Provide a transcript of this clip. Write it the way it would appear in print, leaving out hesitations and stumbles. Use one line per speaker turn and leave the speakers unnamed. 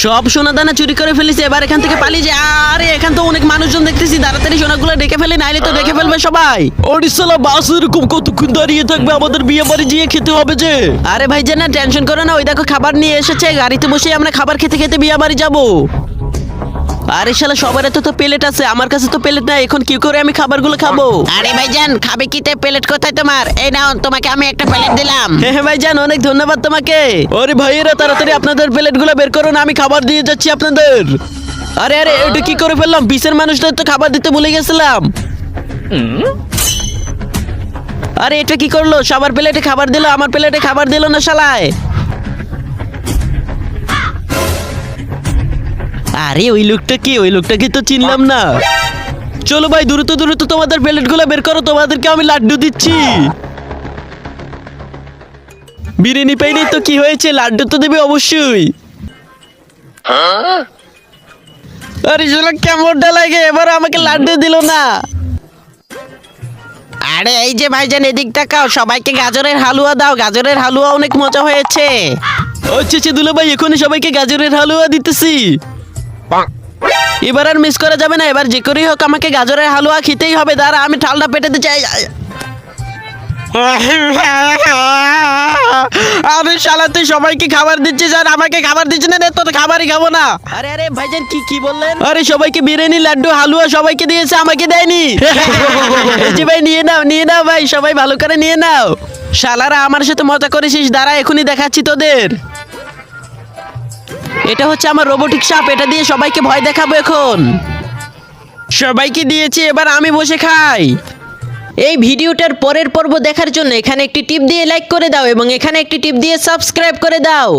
সব সোনা দানা চুরি করে ফেলেছে, এবার এখান থেকে পালিয়ে যায়। আরে এখান তো অনেক মানুষজন দেখতেছি, তাড়াতাড়ি সোনাগুলো ডেকে ফেলে, নাইলে তো দেখে ফেলবে সবাই।
আরে শালা বাস এরকম কতক্ষণ দাঁড়িয়ে থাকবে, আমাদের বিয়ে বাড়ি গিয়ে খেতে হবে যে।
আরে ভাই জান, না টেনশন করো না, ওই দেখো খাবার নিয়ে এসেছে, গাড়িতে বসে আমরা খাবার খেতে খেতে বিয়ে বাড়ি যাবো। আরে শালা সবার এত তো প্লেট আছে, আমার কাছে তো প্লেট নাই, এখন কি করে আমি খাবারগুলো খাবো?
আরে ভাইজান, খাবে কি? প্লেট কোথায় তোমার? এই নাও, তোমাকে আমি একটা প্লেট দিলাম।
হ্যাঁ ভাইজান, অনেক ধন্যবাদ তোমাকে।
আরে ভাইয়েরা তাড়াতাড়ি আপনাদের প্লেটগুলো বের করুন, আমি খাবার দিয়ে যাচ্ছি আপনাদের।
আরে আরে এটা কি করে ফেললাম, বিশের মানুষদের তো খাবার দিতে ভুলে গেছিলাম। আরে এটা কি করলো, সবার প্লেটে খাবার দিল, আমার প্লেটে খাবার দিল না শালায়। আরে ওই লোকটা কি, ওই লোকটাকে তো চিনলাম না। চলো ভাই দ্রুত দ্রুত তোমাদের প্লেটগুলো বের করো, তোমাদেরকে আমি লাড্ডু দিচ্ছি। বিরিয়ানি পাইনি তো কি হয়েছে, লাড্ডু তো দেবে অবশ্যই। আরে শালা কেমনটা লাগে, এবার আমাকে লাড্ডু দিল না।
আরে এই যে ভাইজান, এদিক তাকাও, সবাইকে গাজরের হালুয়া দাও, গাজরের হালুয়া অনেক মজা হয়েছে।
আচ্ছা আচ্ছা দুলা ভাই, এখনই সবাইকে গাজরের হালুয়া দিতেছি। এবার আর মিস করা যাবে না, এবার যে করেই হোক আমাকে গাজরের হালুয়া খেতেই হবে। দাঁড়া আমি ঠান্ডা পেটাতে চাই। আরে শালা তুই সবাইকে খাবার দিচ্ছিস আর আমাকে খাবার দিচ্ছিস না, তোর খাবারই খাবো না। আরে আরে ভাইজান কি কি বললেন? আরে সবাইকে বিরিয়ানি লাড্ডু হালুয়া সবাইকে দিয়েছে, আমাকে দেয়নি। এই যে ভাই নিয়ে নাও ভাই, সবাই ভালো করে নিয়ে নাও। শালারা আমার সাথে মজা করেছিস, দাঁড়া এখনই দেখাচ্ছি তোদের। এটা হচ্ছে আমার রোবোটিক সাপ, এটা দিয়ে সবাইকে ভয় দেখাবো এখন। সবাইকে দিয়েছি, এবার আমি বসে খাই। এই ভিডিওটার পরের পর্ব দেখার জন্য এখানে একটি টিপ দিয়ে লাইক করে দাও এবং এখানে একটি টিপ দিয়ে সাবস্ক্রাইব করে দাও।